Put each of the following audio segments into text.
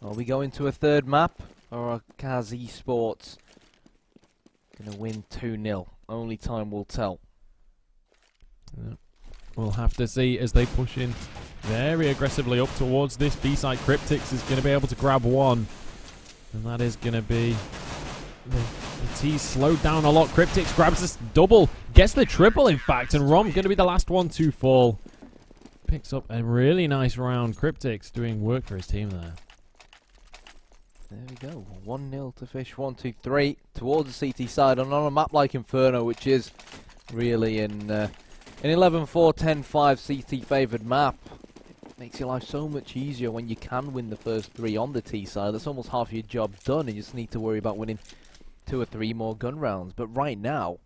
Are we going to a third map, or are CAZ Esports going to win 2-0? Only time will tell. Yeah. We'll have to see as they push in very aggressively up towards this B-side. Cryptix is going to be able to grab one, and that is going to be the T's slowed down a lot. Cryptix grabs this double, gets the triple in fact, and Rom going to be the last one to fall. Picks up a really nice round. Cryptix doing work for his team there. There we go, 1-0 to Fish123 towards the CT side, and on a map like Inferno, which is really an 11-4, 10-5 CT favoured map. It makes your life so much easier when you can win the first 3 on the T side. That's almost half your job done, and you just need to worry about winning 2 or 3 more gun rounds. But right now,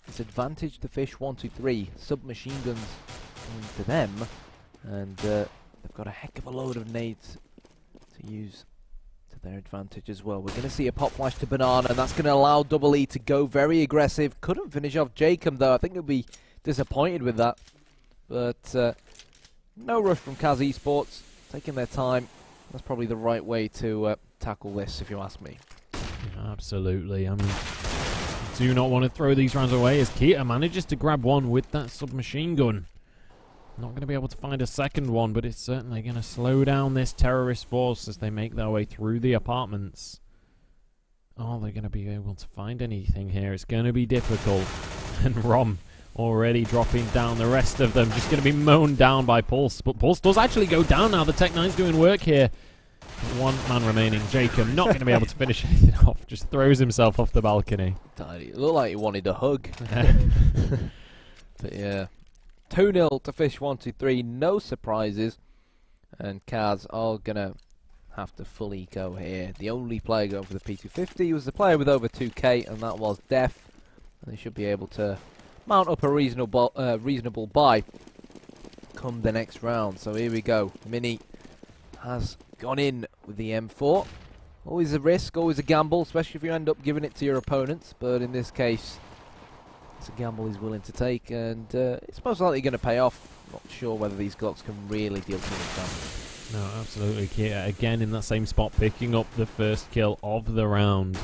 it's advantage to Fish123, submachine guns going to them, and they've got a heck of a load of nades to use their advantage as well. We're going to see a pop flash to Banana, and that's going to allow Double E to go very aggressive. Couldn't finish off Jacob though. I think he'll be disappointed with that. But no rush from CAZ Esports, taking their time. That's probably the right way to tackle this, if you ask me. Yeah, absolutely. I mean, do not want to throw these rounds away as Keita manages to grab one with that submachine gun. Not going to be able to find a second one, but it's certainly going to slow down this terrorist force as they make their way through the apartments. Oh, they're going to be able to find anything here. It's going to be difficult. And Rom already dropping down. The rest of them just going to be mown down by Pulse. But Pulse does actually go down now. The Tech-9's doing work here. One man remaining. Jacob not going to be able to finish anything off. Just throws himself off the balcony. It looked like he wanted a hug. But yeah. 2-0 to Fish123, no surprises, and CAZ are going to have to full eco here. The only player going for the P250 was the player with over 2k, and that was Def, and they should be able to mount up a reasonable buy come the next round. So here we go. Mini has gone in with the M4. Always a risk, always a gamble, especially if you end up giving it to your opponents, but in this case, it's a gamble he's willing to take, and it's most likely going to pay off. Not sure whether these Glocks can really deal too much damage. No, absolutely. Keita again in that same spot, picking up the first kill of the round.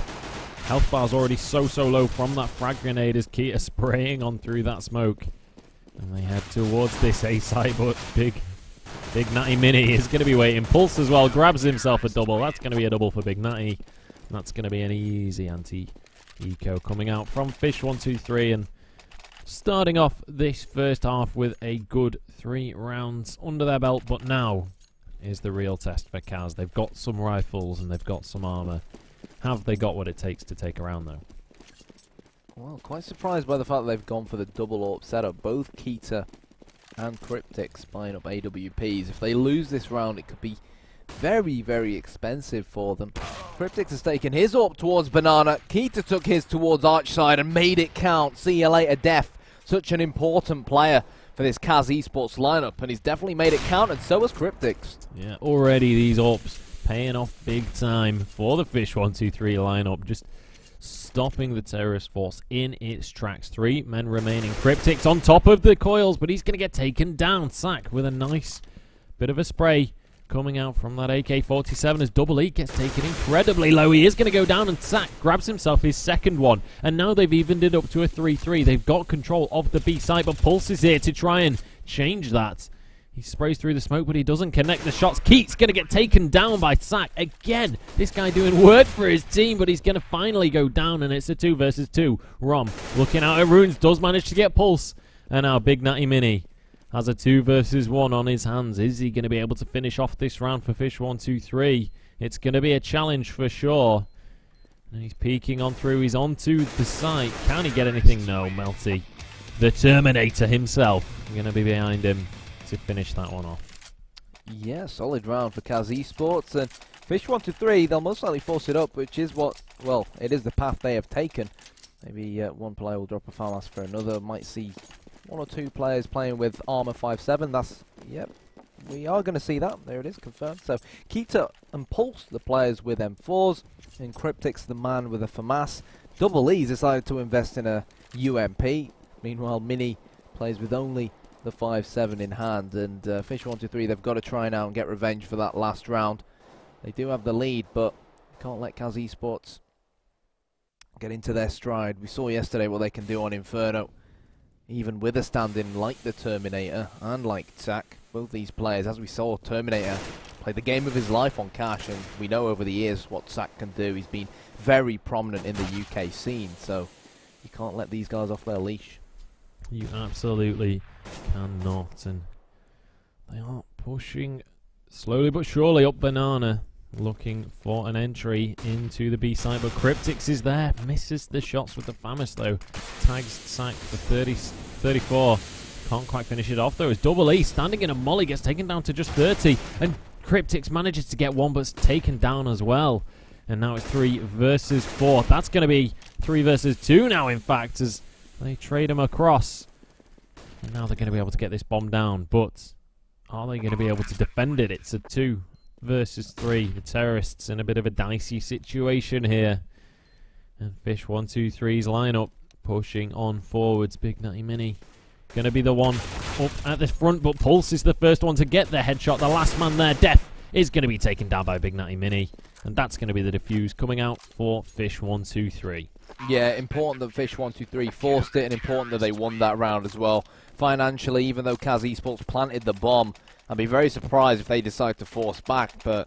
Health bar's already so low from that frag grenade as Keita spraying on through that smoke. And they head towards this A site, but Big Natty Mini is going to be waiting. Pulse as well, grabs himself a double. That's going to be a double for Big Natty. That's going to be an easy anti-eco coming out from Fish123, and starting off this first half with a good 3 rounds under their belt. But now is the real test for CAZ. They've got some rifles and they've got some armor. Have they got what it takes to take a round though? Well, quite surprised by the fact that they've gone for the double AWP setup. Both Keita and Cryptix buying up AWPs. If they lose this round, it could be very expensive for them. Cryptix has taken his AWP towards Banana. Keita took his towards Archside and made it count. See you later, Def. Such an important player for this CAZ Esports lineup, and he's definitely made it count, and so has Cryptix. Yeah, already these AWPs paying off big time for the Fish123 lineup. Just stopping the terrorist force in its tracks. 3 men remaining. Cryptix on top of the coils, but he's going to get taken down. Sack with a nice bit of a spray coming out from that AK-47 as Double E gets taken incredibly low. He is going to go down, and Sack grabs himself his second one. And now they've evened it up to a 3-3. They've got control of the B site, but Pulse is here to try and change that. He sprays through the smoke, but he doesn't connect the shots. Keats going to get taken down by Sack. Again, this guy doing work for his team, but he's going to finally go down, and it's a 2 versus 2. Rom looking out at Runes, does manage to get Pulse. And now Big Natty Mini has a 2 versus 1 on his hands. Is he going to be able to finish off this round for Fish123? It's going to be a challenge for sure. And he's peeking on through. He's onto the site. Can he get anything? No, Melty. The Terminator himself going to be behind him to finish that one off. Yeah, solid round for CAZ Esports. And Fish123, they'll most likely force it up, which is what, well, it is the path they have taken. Maybe one player will drop a foul ask for another. Might see 1 or 2 players playing with armor 5.7. That's, yep, we are going to see that. There it is, confirmed. So Keita and Pulse, the players with M4s, and Cryptix, the man with a FAMAS. Double E's decided to invest in a UMP. Meanwhile, Mini plays with only the 5.7 in hand, and Fish123, they've got to try now and get revenge for that last round. They do have the lead, but can't let CAZ Esports get into their stride. We saw yesterday what they can do on Inferno. Even with a stand-in like the Terminator and like Zach, both these players, as we saw, Terminator played the game of his life on Cash, and we know over the years what Zach can do. He's been very prominent in the UK scene, so you can't let these guys off their leash. You absolutely cannot, and they are pushing slowly but surely up Banana, looking for an entry into the B side, but Cryptix is there, misses the shots with the FAMAS though, tags Sack for 34, can't quite finish it off though, as Double E standing in a molly gets taken down to just 30, and Cryptix manages to get one but's taken down as well, and now it's 3 versus 4, that's going to be 3 versus 2 now in fact, as they trade him across, and now they're going to be able to get this bomb down, but are they going to be able to defend it? It's a 2 versus 3. The terrorists in a bit of a dicey situation here. And Fish123's lineup pushing on forwards. Big Natty Mini going to be the one up at the front, but Pulse is the first one to get the headshot. The last man there, Death, is going to be taken down by Big Natty Mini. And that's going to be the defuse coming out for Fish123. Yeah, important that Fish123 forced it, and important that they won that round as well. Financially, even though CAZ Esports planted the bomb, I'd be very surprised if they decide to force back, but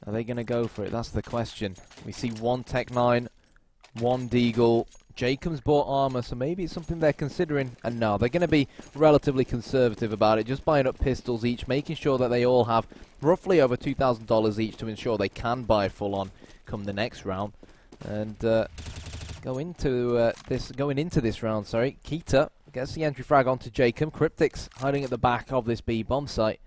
are they going to go for it? That's the question. We see 1 Tech9, 1 Deagle. Jacob's bought armor, so maybe it's something they're considering. And no, they're going to be relatively conservative about it, just buying up pistols each, making sure that they all have roughly over $2,000 each to ensure they can buy full on come the next round. And going into this round, Keita gets the entry frag onto Jacob. Cryptix hiding at the back of this B bomb site.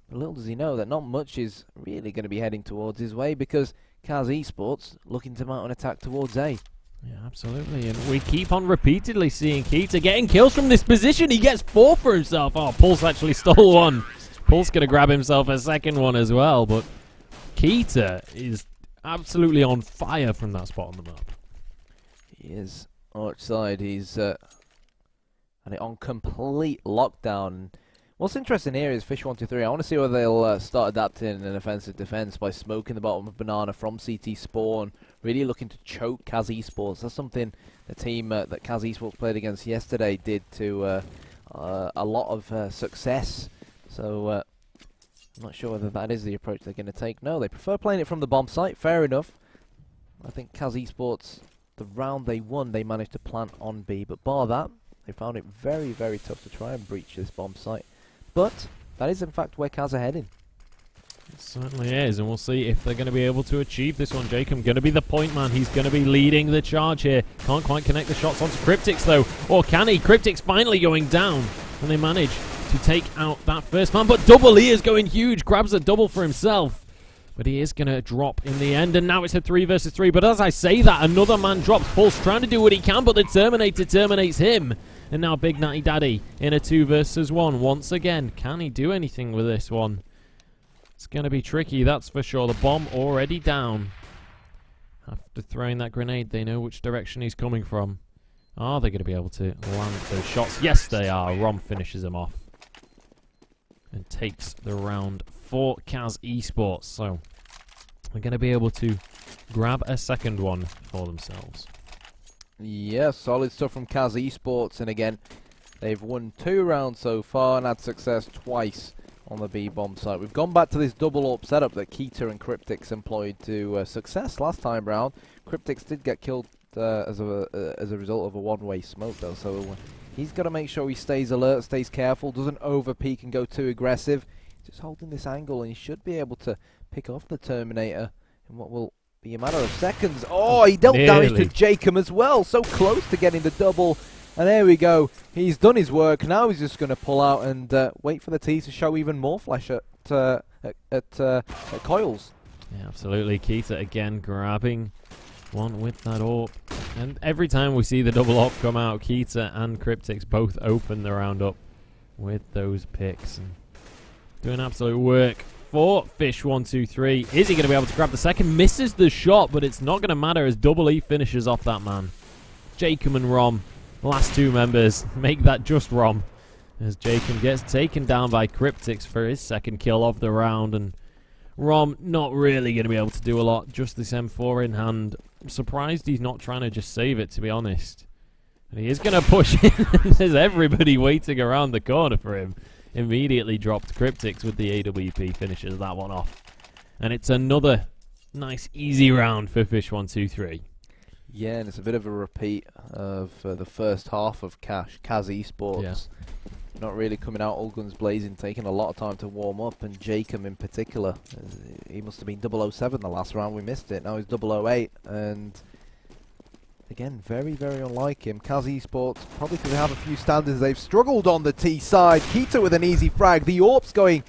But little does he know that not much is really going to be heading towards his way, because CAZ Esports looking to mount an attack towards A. Yeah, absolutely. And we keep on repeatedly seeing Keita getting kills from this position. He gets 4 for himself. Oh, Pulse actually stole one. Pulse going to grab himself a second one as well. But Keita is absolutely on fire from that spot on the map. He is. Outside, he's and it on complete lockdown. What's interesting here is Fish123. I want to see whether they'll start adapting an offensive defense by smoking the bottom of Banana from CT Spawn, really looking to choke CAZ Esports. That's something the team that CAZ Esports played against yesterday did to a lot of success. So I'm not sure whether that is the approach they're going to take. No, they prefer playing it from the bomb site. Fair enough. I think CAZ Esports, the round they won, they managed to plant on B, but bar that, they found it very, very tough to try and breach this bomb site. But that is in fact where CAZ are heading. It certainly is, and we'll see if they're going to be able to achieve this one. Jacob going to be the point man. He's going to be leading the charge here. Can't quite connect the shots onto Cryptix though. Or can he? Cryptix finally going down, and they manage to take out that first man. But Double E is going huge. Grabs a double for himself. But he is going to drop in the end, and now it's a 3 versus 3. But as I say that, another man drops. Pulse trying to do what he can, but the Terminator terminates him. And now Big Natty Daddy in a 2 versus 1 once again. Can he do anything with this one? It's going to be tricky, that's for sure. The bomb already down. After throwing that grenade, they know which direction he's coming from. Are they going to be able to land those shots? Yes, they are. Rom finishes him off and takes the round for CAZ Esports. So they're going to be able to grab a second one for themselves. Yeah, solid stuff from CAZ Esports, and again, they've won 2 rounds so far and had success twice on the B bomb site. We've gone back to this double AWP setup that Keita and Cryptix employed to success last time round. Cryptix did get killed as a result of a one-way smoke though, so he's got to make sure he stays alert, stays careful, doesn't over peak and go too aggressive. He's just holding this angle, and he should be able to pick off the Terminator in what will be a matter of seconds. Oh, he dealt damage to Jacob as well. So close to getting the double. And there we go. He's done his work. Now he's just going to pull out and wait for the T to show even more flash at Coils. Yeah, absolutely. Keita again grabbing one with that AWP. And every time we see the double AWP come out, Keita and Cryptix both open the round up with those picks. And doing absolute work for Fish123. Is he going to be able to grab the second? Misses the shot, but it's not going to matter as Double E finishes off that man. Jacob and Rom, last 2 members, make that just Rom. As Jacob gets taken down by Cryptix for his second kill of the round. And Rom not really going to be able to do a lot. Just this M4 in hand. I'm surprised he's not trying to just save it, to be honest. And he is going to push in. There's everybody waiting around the corner for him. Immediately dropped Cryptics with the AWP, finishes that one off. And it's another nice, easy round for Fish123. Yeah, and it's a bit of a repeat of the first half of CAZ Esports. Yeah. Not really coming out all guns blazing, taking a lot of time to warm up, and Jacob in particular. He must have been 007 the last round, we missed it. Now he's 008, and again, very, very unlike him. CAZ Esports, probably because they have a few standards, they've struggled on the T side. Keita with an easy frag. The AWP's going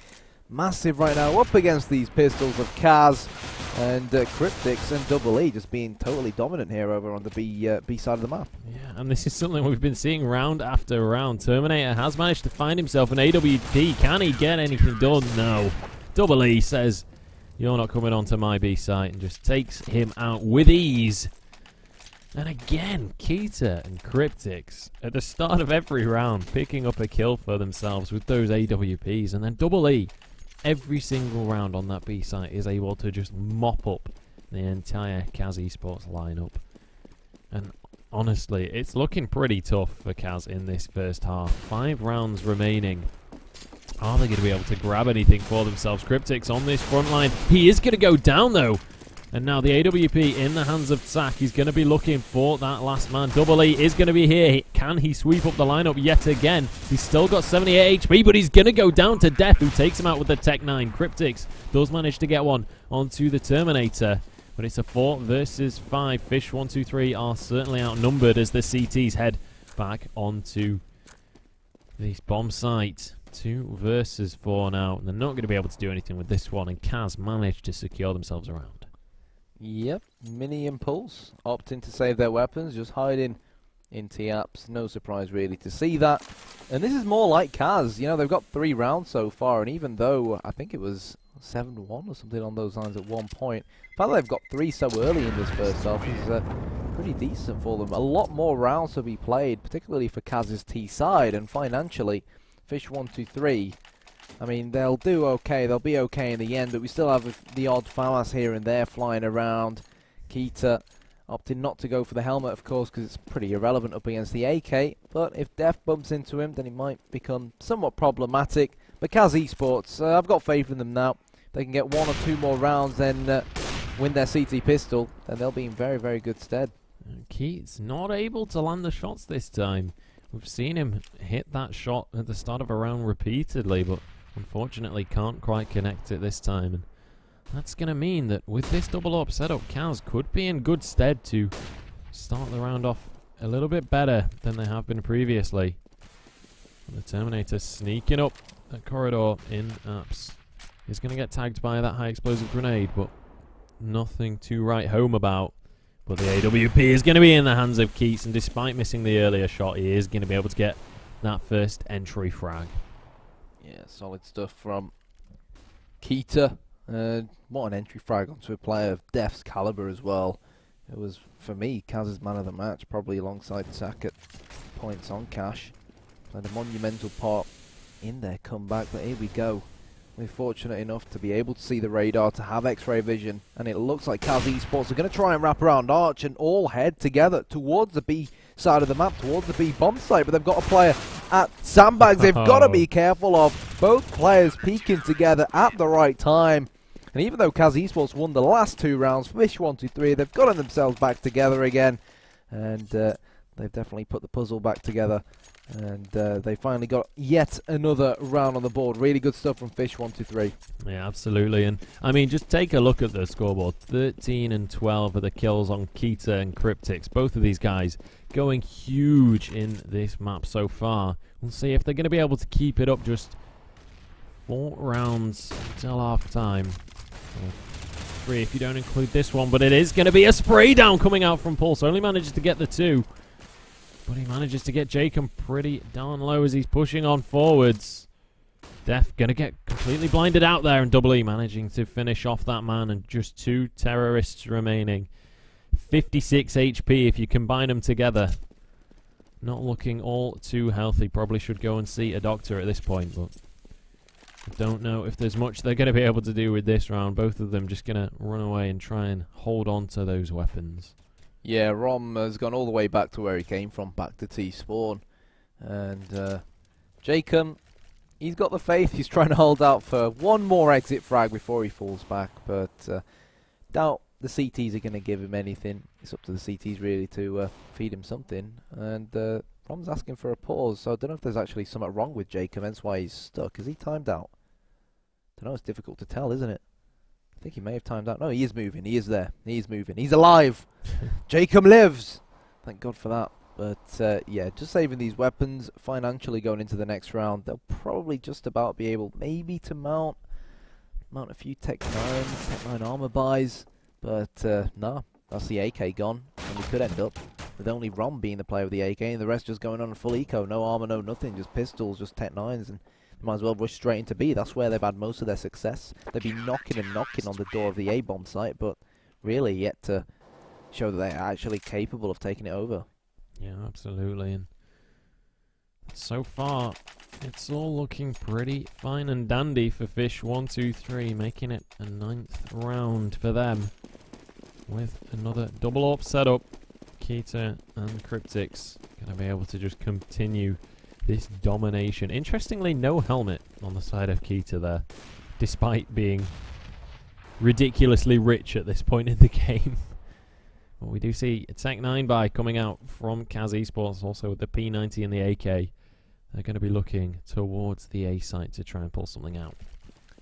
massive right now up against these pistols of CAZ, and Cryptics and Double E just being totally dominant here over on the B side of the map. Yeah, and this is something we've been seeing round after round. Terminator has managed to find himself an AWP. Can he get anything done? No. Double E says, "You're not coming onto my B site," and just takes him out with ease. And again, Keita and Cryptics at the start of every round picking up a kill for themselves with those AWPs, and then Double E every single round on that B site is able to just mop up the entire CAZ Esports lineup. And honestly, it's looking pretty tough for CAZ in this first half. 5 rounds remaining. Are they going to be able to grab anything for themselves? Cryptics on this front line. He is going to go down though. And now the AWP in the hands of Sak. He's going to be looking for that last man. Double E is going to be here. Can he sweep up the lineup yet again? He's still got 78 HP, but he's going to go down to Death, who takes him out with the Tech 9. Cryptics does manage to get one onto the Terminator. But it's a 4 versus 5. Fish123 are certainly outnumbered as the CTs head back onto this bomb site. 2 versus 4 now. And they're not going to be able to do anything with this one. And CAZ managed to secure themselves around. Yep, mini impulse, opting to save their weapons, just hiding in T-Apps. No surprise really to see that. And this is more like CAZ. You know, they've got 3 rounds so far, and even though I think it was 7-1 or something on those lines at one point, the fact that they've got 3 so early in this first half is pretty decent for them. A lot more rounds to be played, particularly for CAZ's T side, and financially, Fish123, I mean, they'll do okay, they'll be okay in the end, but we still have the odd FAMAS here and there flying around. Keita opting not to go for the helmet, of course, because it's pretty irrelevant up against the AK, but if Def bumps into him, then he might become somewhat problematic. But CAZ Esports, I've got faith in them now. If they can get 1 or 2 more rounds, then win their CT pistol, then they'll be in very, very good stead. Keats not able to land the shots this time. We've seen him hit that shot at the start of a round repeatedly, but unfortunately can't quite connect it this time. And that's going to mean that with this double up setup, CAZ could be in good stead to start the round off a little bit better than they have been previously. And the Terminator sneaking up that corridor in apps. He's going to get tagged by that high explosive grenade, but nothing to write home about. But the AWP is going to be in the hands of Keats, and despite missing the earlier shot, he is going to be able to get that first entry frag. Yeah, solid stuff from Keita. What an entry frag onto a player of Def's caliber as well. It was, for me, CAZ's man of the match, probably alongside Sak at points on Cash. Played a monumental part in their comeback, but here we go. We're fortunate enough to be able to see the radar, to have X-ray vision, and it looks like CAZ Esports are going to try and wrap around Arch and all head together towards the B side of the map, towards the B bomb site, but they've got a player at sandbags they've got to be careful of. Both players peeking together at the right time. And even though CAZ Esports won the last 2 rounds, Fish123, they've gotten themselves back together again. And they've definitely put the puzzle back together. And they finally got yet another round on the board. Really good stuff from Fish123. Yeah, absolutely. And I mean, just take a look at the scoreboard. 13 and 12 are the kills on Keita and Cryptics. Both of these guys going huge in this map so far. We'll see if they're going to be able to keep it up. Just 4 rounds till half time. 3 if you don't include this one. But it is going to be a spray down coming out from Pulse. Only manages to get the 2. But he manages to get Jacob pretty darn low as he's pushing on forwards. Def going to get completely blinded out there, and Double E managing to finish off that man, and just 2 terrorists remaining. 56 HP if you combine them together. Not looking all too healthy. Probably should go and see a doctor at this point, but Don't know if there's much they're going to be able to do with this round. Both of them just going to run away and try and hold on to those weapons. Yeah, Rom has gone all the way back to where he came from, back to T-Spawn. And Jacob, he's got the faith. He's trying to hold out for one more exit frag before he falls back. But doubt the CTs are going to give him anything. It's up to the CTs really to feed him something. And Rom's asking for a pause, so I don't know if there's actually something wrong with Jacob. That's why he's stuck. Is he timed out? I don't know. It's difficult to tell, isn't it? I think he may have timed out. No, he is moving. He is there. He is moving. He's alive. Jacob lives. Thank God for that. But yeah, just saving these weapons financially going into the next round. They'll probably just about be able maybe to mount a few Tech 9s, Tech 9 armor buys. But nah, that's the AK gone. And we could end up with only Rom being the player with the AK and the rest just going on a full eco. No armor, no nothing. Just pistols, just Tech 9s. And might as well rush straight into B. That's where they've had most of their success. They've been knocking and knocking on the door of the A-bomb site, but really yet to show that they're actually capable of taking it over. Yeah, absolutely. And so far, it's all looking pretty fine and dandy for Fish123, making it a 9th round for them. With another double AWP setup, Keita and Cryptics going to be able to just continue this domination. Interestingly, no helmet on the side of Keita there, despite being ridiculously rich at this point in the game. But we do see a Tech 9 buy coming out from CAZ Esports, also with the P90 and the AK. They're going to be looking towards the A site to try and pull something out.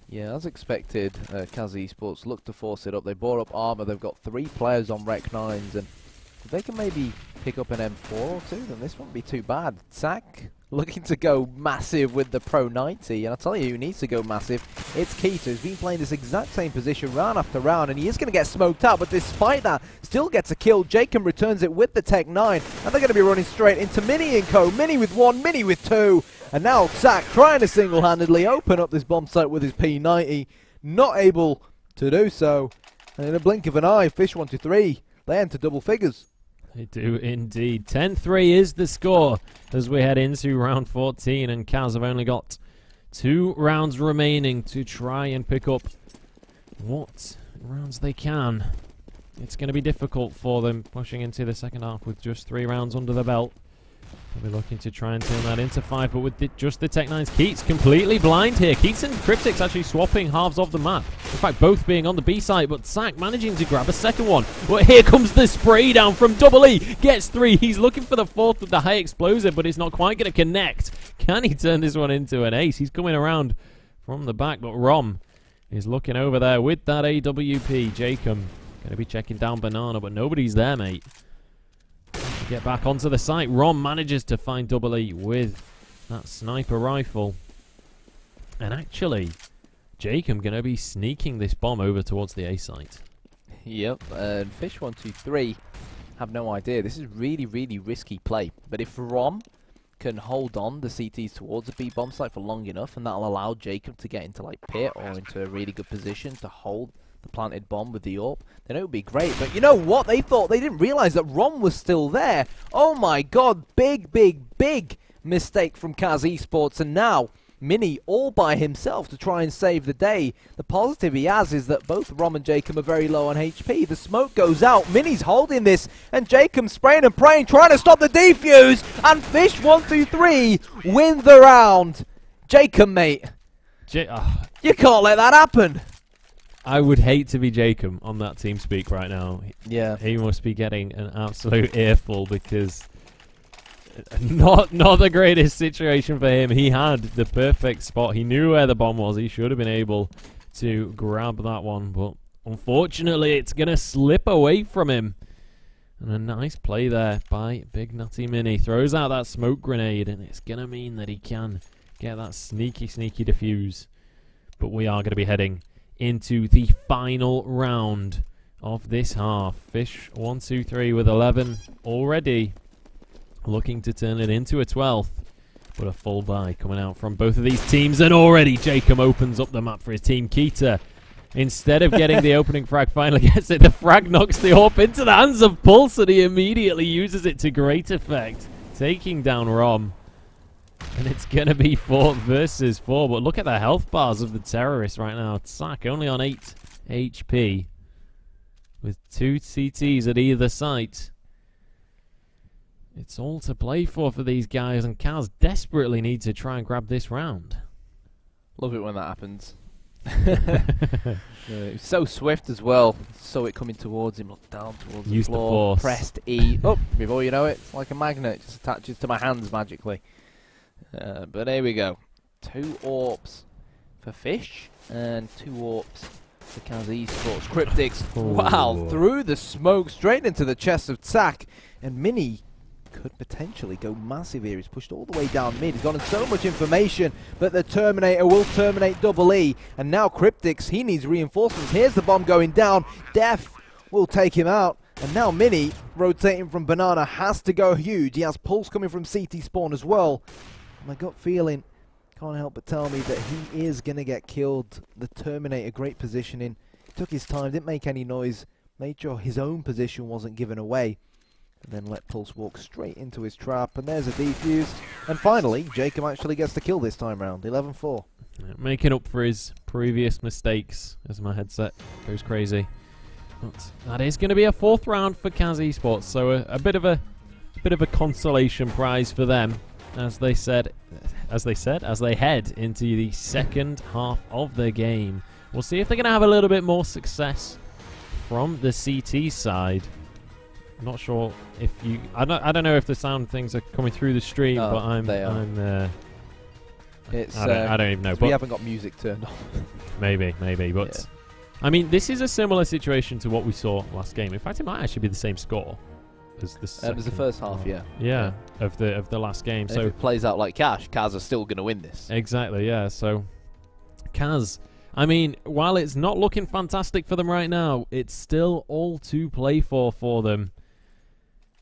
Yeah, as expected, CAZ Esports look to force it up. They bought up armor. They've got 3 players on Rec 9s, and if they can maybe pick up an M4 or 2, then this won't be too bad. Zach looking to go massive with the Pro 90, and I'll tell you who needs to go massive. It's Keita, who's been playing this exact same position round after round, and he is going to get smoked out, but despite that, still gets a kill. Jacob returns it with the Tech 9, and they're going to be running straight into Mini and Co. Mini with 1, Mini with 2, and now Zach trying to single-handedly open up this bomb site with his P90, not able to do so, and in a blink of an eye, Fish123, they enter double figures. They do indeed. 10-3 is the score as we head into round 14, and CAZ have only got 2 rounds remaining to try and pick up what rounds they can. It's going to be difficult for them pushing into the second half with just 3 rounds under the belt. They'll be looking to try and turn that into 5, but with just the Tech 9s, Keats completely blind here. Keats and Cryptics actually swapping halves of the map. In fact, both being on the B side, but Zach managing to grab a second one. But here comes the spray down from Double E. Gets 3. He's looking for the 4th with the high explosive, but it's not quite going to connect. Can he turn this one into an ace? He's coming around from the back, but Rom is looking over there with that AWP. Jacob going to be checking down Banana, but nobody's there, mate. Get back onto the site. Rom manages to find Double E with that sniper rifle. And actually, Jacob going to be sneaking this bomb over towards the A site. Yep, and Fish123 have no idea. This is really, really risky play. But if Rom can hold on the CTs towards the B bomb site for long enough, and that'll allow Jacob to get into like pit or into a really good position to hold the planted bomb with the AWP, then it would be great. But you know what? They thought they didn't realize that Rom was still there. Oh my god, big, big, big mistake from CAZ Esports, and now Mini all by himself to try and save the day. The positive he has is that both Rom and Jacob are very low on HP. The smoke goes out, Mini's holding this, and Jacob spraying and praying, trying to stop the defuse, and Fish123 win the round. Jacob, mate, you can't let that happen. I would hate to be Jacob on that team speak right now. Yeah. He must be getting an absolute earful because not the greatest situation for him. He had the perfect spot. He knew where the bomb was. He should have been able to grab that one, but unfortunately it's going to slip away from him. And a nice play there by Big Nutty Mini. Throws out that smoke grenade, and it's going to mean that he can get that sneaky, sneaky defuse. But we are going to be heading into the final round of this half. Fish123 with 11 already, looking to turn it into a 12th. But a full buy coming out from both of these teams, and already Jacob opens up the map for his team. Keita, instead of getting the opening frag, finally gets it. The frag knocks the AWP into the hands of Pulse, and he immediately uses it to great effect, taking down Rom. And it's going to be 4 versus 4. But look at the health bars of the terrorists right now. CAZ only on 8 HP. With 2 CTs at either site. It's all to play for these guys. And CAZ desperately need to try and grab this round. Love it when that happens. It's so swift as well. Saw it coming towards him, looked down towards Use the floor, the force. pressed E. Oh, before you know it, it's like a magnet. It just attaches to my hands magically. But here we go. 2 orbs for Fish and 2 orbs for CAZ Esports. Cryptics, wow, through the smoke, straight into the chest of Tack. And Mini could potentially go massive here. He's pushed all the way down mid. He's gotten so much information, but the Terminator will terminate Double E. And now Cryptics, he needs reinforcements. Here's the bomb going down. Def will take him out. And now Mini, rotating from Banana, has to go huge. He has Pulse coming from CT spawn as well. My gut feeling can't help but tell me that he is going to get killed. The Terminator, great positioning. Took his time, didn't make any noise. Made sure his own position wasn't given away. And then let Pulse walk straight into his trap. And there's a defuse. And finally, Jacob actually gets the kill this time round. 11-4. Making up for his previous mistakes as my headset goes crazy. But that is going to be a 4th round for CAZ Esports. So a bit of a consolation prize for them. As they head into the second half of the game. We'll see if they're going to have a little bit more success from the CT side. I'm not sure if you... I don't know if the sound things are coming through the stream, but I don't even know. But we haven't got music turned on. maybe. But yeah. I mean, this is a similar situation to what we saw last game. In fact, it might actually be the same score as the it was the first half, yeah, of the last game. And so if it plays out like CAZ are still going to win this. Exactly, yeah. So CAZ, I mean, while it's not looking fantastic for them right now, it's still all to play for them.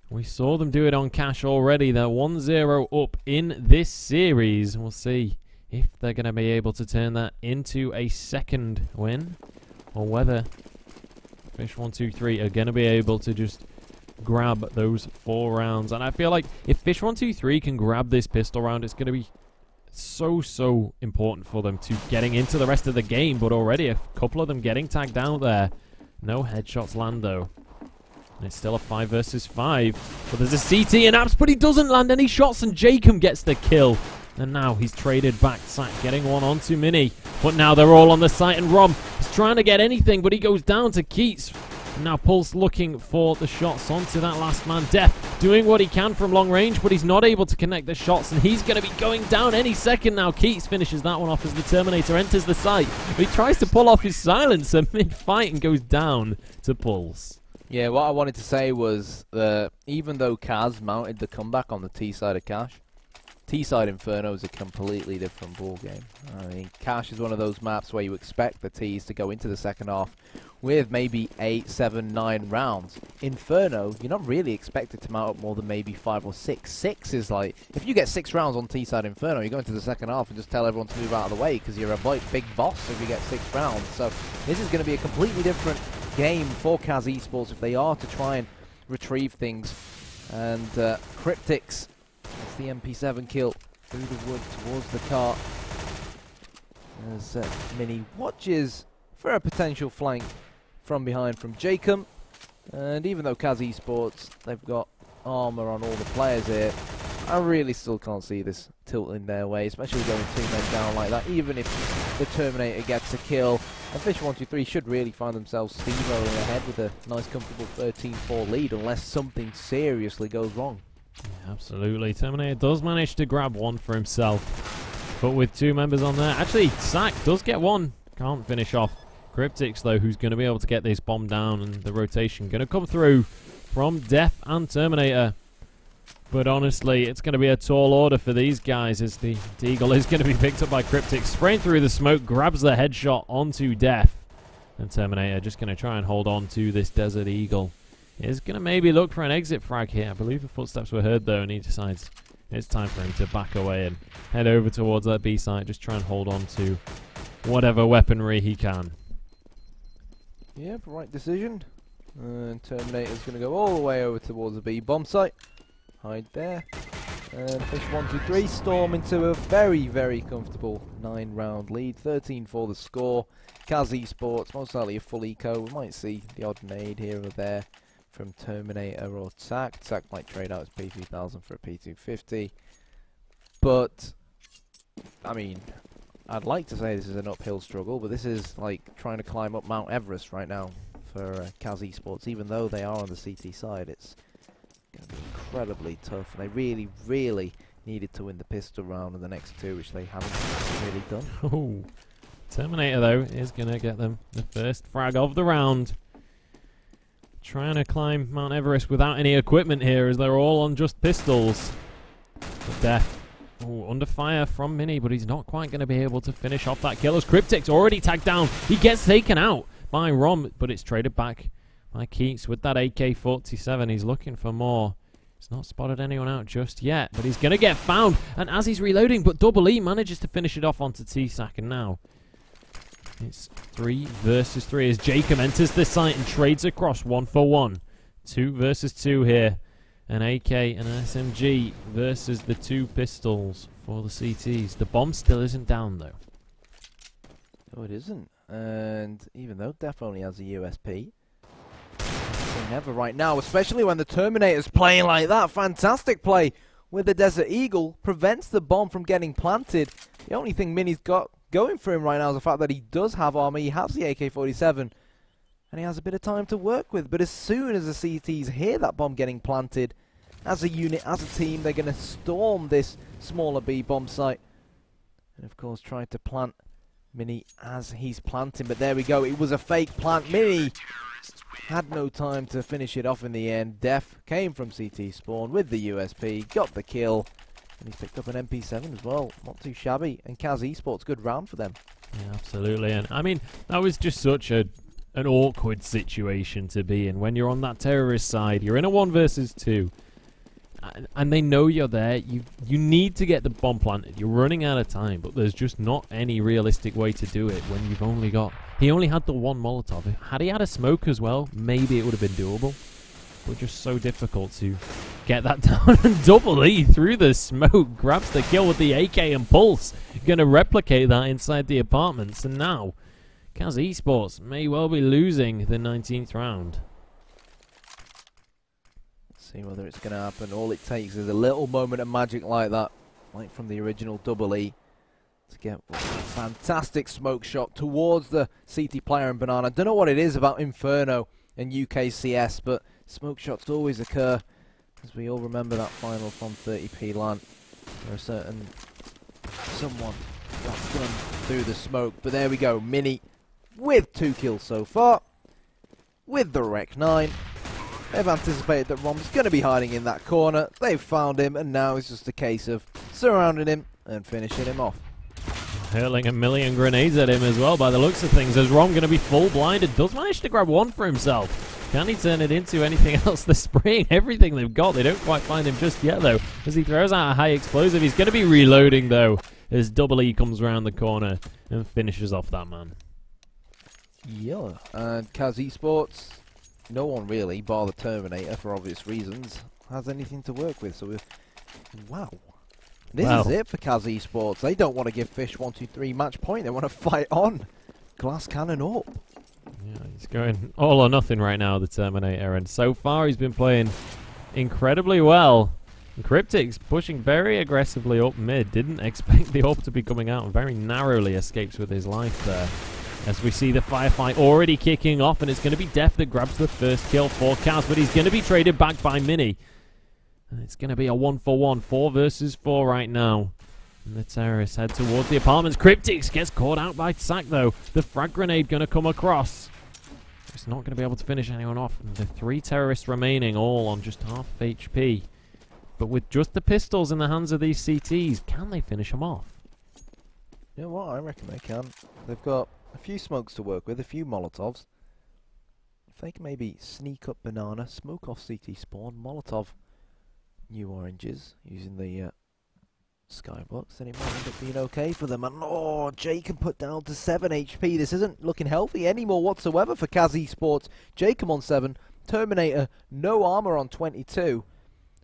We saw them do it on Cash already. They're 1-0 up in this series. We'll see if they're going to be able to turn that into a second win, or whether Fish123 are going to be able to just grab those 4 rounds. And I feel like if Fish123 can grab this pistol round, it's going to be so important for them to getting into the rest of the game. But already a couple of them getting tagged out there. No headshots land though. And it's still a 5 versus 5. But there's a CT in Apps, but he doesn't land any shots, and Jacob gets the kill. And now he's traded back. Sack getting one onto Mini. But now they're all on the site, and Rom is trying to get anything, but he goes down to Keats. Now Pulse looking for the shots onto that last man. Def doing what he can from long range, but he's not able to connect the shots, and he's going to be going down any second now. Keats finishes that one off as the Terminator enters the site. But he tries to pull off his silencer mid-fight and goes down to Pulse. Yeah, what I wanted to say was even though CAZ mounted the comeback on the T side of Cash, T side Inferno is a completely different ball game. I mean, Cash is one of those maps where you expect the T's to go into the second half with maybe 8, 7, 9 rounds. Inferno, you're not really expected to mount up more than maybe 5 or 6. 6 is like, if you get 6 rounds on T side Inferno, you go into the second half and just tell everyone to move out of the way because you're a big boss if you get 6 rounds. So this is going to be a completely different game for CAZ Esports if they are to try and retrieve things. And Cryptics, that's the MP7 kill through the wood towards the cart. As Mini watches for a potential flank from behind from Jacob. And even though CAZ Esports, they've got armor on all the players here, I really still can't see this tilting their way, especially going 2 men down like that. Even if the Terminator gets a kill, and Fish123 should really find themselves steamrolling ahead with a nice comfortable 13-4 lead unless something seriously goes wrong. Yeah, absolutely. Terminator does manage to grab one for himself, but with 2 members on there. Actually, Sack does get one. Can't finish off Cryptics though, who's going to be able to get this bomb down, and the rotation going to come through from Def and Terminator. But honestly, it's going to be a tall order for these guys as the Deagle is going to be picked up by Cryptics. Spraying through the smoke, grabs the headshot onto Def. And Terminator just going to try and hold on to this Desert Eagle. He's going to maybe look for an exit frag here. I believe the footsteps were heard though, and he decides it's time for him to back away and head over towards that B site. Just try and hold on to whatever weaponry he can. Yep, right decision. And Terminator's going to go all the way over towards the B bomb site. Hide there. And Fish123 storm into a very, very comfortable 9-round lead. 13 for the score. CAZ Esports, most likely a full eco. We might see the odd nade here or there from Terminator or TAC. TAC might trade out his P3000 for a P250. But, I mean, I'd like to say this is an uphill struggle, but this is like trying to climb up Mount Everest right now for CAZ Esports. Even though they are on the CT side, it's going to be incredibly tough, and they really, really needed to win the pistol round in the next two, which they haven't really done. Oh, Terminator though is going to get them the first frag of the round. Trying to climb Mount Everest without any equipment here, as they're all on just pistols. But Death, under fire from Mini, but he's not quite going to be able to finish off that kill, as Cryptic's already tagged down. He gets taken out by Rom, but it's traded back by Keats with that AK-47. He's looking for more. He's not spotted anyone out just yet, but he's going to get found. And as he's reloading, but Double E manages to finish it off onto T-Sac. And now it's 3 versus 3 as Jacob enters the site and trades across 1 for 1. 2 versus 2 here. An AK and an SMG versus the 2 pistols for the CTs. The bomb still isn't down though. No, it isn't. And even though Def only has a USP, never right now, especially when the Terminator's playing like that. Fantastic play with the Desert Eagle, prevents the bomb from getting planted. The only thing Mini's got going for him right now is the fact that he does have armor, he has the AK-47, and he has a bit of time to work with. But as soon as the CTs hear that bomb getting planted, as a unit, as a team, they're going to storm this smaller B bomb site. And of course try to plant Mini as he's planting, but there we go, it was a fake plant. Mini had no time to finish it off in the end. Def came from CT spawn with the USP, got the kill, and he's picked up an MP7 as well. Not too shabby, and CAZ Esports, good round for them. Yeah, absolutely. And I mean, that was just such an awkward situation to be in. When you're on that terrorist side, you're in a 1 versus 2. And they know you're there. You need to get the bomb planted. You're running out of time, but there's just not any realistic way to do it when you've only got... He only had the 1 Molotov. Had he had a smoke as well, maybe it would have been doable. But just so difficult to get that down. And Double E through the smoke grabs the kill with the AK and Pulse. Going to replicate that inside the apartments. And now, CAZ Esports may well be losing the 19th round. See whether it's going to happen. All it takes is a little moment of magic like that, like from the original Double E, to get a fantastic smoke shot towards the CT player and Banana. I don't know what it is about Inferno and UKCS, but smoke shots always occur, as we all remember that final from 30p LAN, where a certain someone got done through the smoke. But there we go, Mini with 2 kills so far, with the Rec 9. They've anticipated that Rom's going to be hiding in that corner. They've found him, and now it's just a case of surrounding him and finishing him off. Hurling a million grenades at him as well, by the looks of things, as Rom going to be full blinded. Does manage to grab 1 for himself. Can he turn it into anything else? They're spraying everything they've got. They don't quite find him just yet, though, as he throws out a high explosive. He's going to be reloading, though, as Double E comes around the corner and finishes off that man. Yeah, and CAZ Esports, no one really, bar the Terminator for obvious reasons, has anything to work with. So, wow. This is it for CAZ Esports. They don't want to give Fish123 match point. They want to fight on. Glass cannon up. Yeah, he's going all or nothing right now, the Terminator. And so far, he's been playing incredibly well. Cryptic's pushing very aggressively up mid. Didn't expect the AWP to be coming out, and very narrowly escapes with his life there. As we see the firefight already kicking off, and it's going to be Def that grabs the first kill for CAZ, but he's going to be traded back by Mini. And it's going to be a 1 for 1, 4 versus 4 right now. And the terrorists head towards the apartments. Cryptix gets caught out by TAC though. The frag grenade going to come across. It's not going to be able to finish anyone off. And the 3 terrorists remaining, all on just half HP. But with just the pistols in the hands of these CTs, can they finish them off? You know what? I reckon they can. They've got a few smokes to work with, a few Molotovs. If they can maybe sneak up Banana, smoke off CT spawn, Molotov new oranges using the skybox, then it might end up being okay for them. And oh, Jacob put down to 7 HP. This isn't looking healthy anymore whatsoever for CAZ Esports. Jacob on 7, Terminator no armor on 22.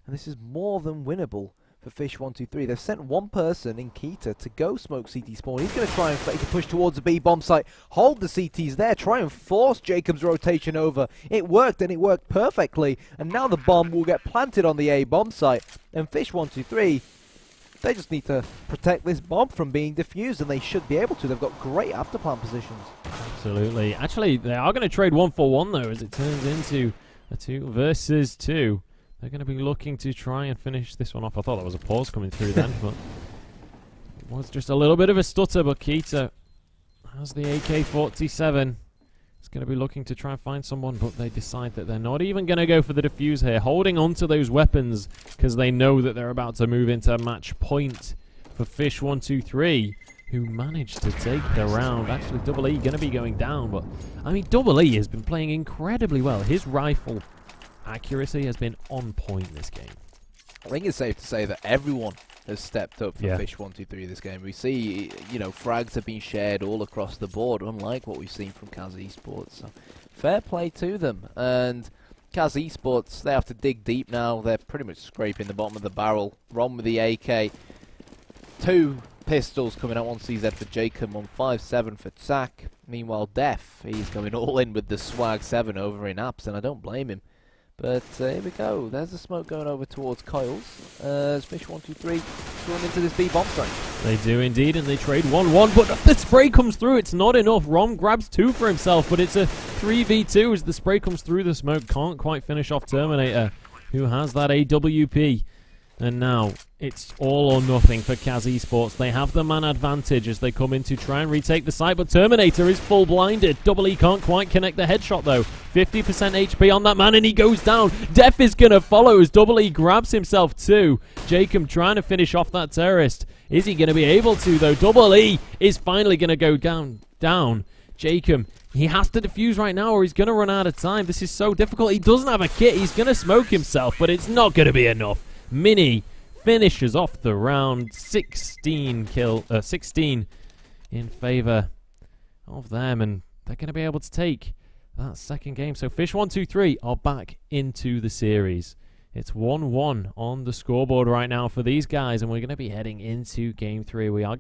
And this is more than winnable for Fish123. They've sent one person in Keita to go smoke CT spawn. He's going to try and fake a push towards the B bomb site, hold the CTs there, try and force Jacob's rotation over. It worked, and it worked perfectly, and now the bomb will get planted on the A bomb site. And Fish123, they just need to protect this bomb from being defused, and they should be able to. They've got great afterplant positions. Absolutely. Actually, they are going to trade 1-for-1 though, as it turns into a 2 versus 2. They're going to be looking to try and finish this one off. I thought there was a pause coming through then, but it was just a little bit of a stutter. But Keita has the AK-47. He's going to be looking to try and find someone, but they decide that they're not even going to go for the defuse here, holding on to those weapons because they know that they're about to move into match point for Fish123, who managed to take the round. Actually, Double E going to be going down, but I mean, Double E has been playing incredibly well. His rifle accuracy has been on point this game. I think it's safe to say that everyone has stepped up for Yeah. Fish123 this game. We see, you know, frags have been shared all across the board, unlike what we've seen from CAZ Esports. So, fair play to them. And CAZ Esports, they have to dig deep now. They're pretty much scraping the bottom of the barrel. Ron with the AK. 2 pistols coming out on CZ for Jacob, on 5.7 for Zach. Meanwhile, Def, he's going all in with the Swag 7 over in Apps, and I don't blame him. But here we go. There's the smoke going over towards Coils as Fish123 going into this B bomb site. They do indeed, and they trade 1-1, but the spray comes through. It's not enough. Rom grabs 2 for himself, but it's a 3v2 as the spray comes through the smoke. Can't quite finish off Terminator, who has that AWP. And now it's all or nothing for CAZ Esports. They have the man advantage as they come in to try and retake the site, but Terminator is full blinded. Double E can't quite connect the headshot though. 50% HP on that man, and he goes down. Def is going to follow as Double E grabs himself too. Jacob trying to finish off that terrorist. Is he going to be able to though? Double E is finally going to go down. Jacob, he has to defuse right now or he's going to run out of time. This is so difficult. He doesn't have a kit. He's going to smoke himself, but it's not going to be enough. Mini finishes off the round. 16 in favor of them, and they're going to be able to take that second game. So Fish123 are back into the series. It's 1-1 on the scoreboard right now for these guys, and we're going to be heading into game 3. We are going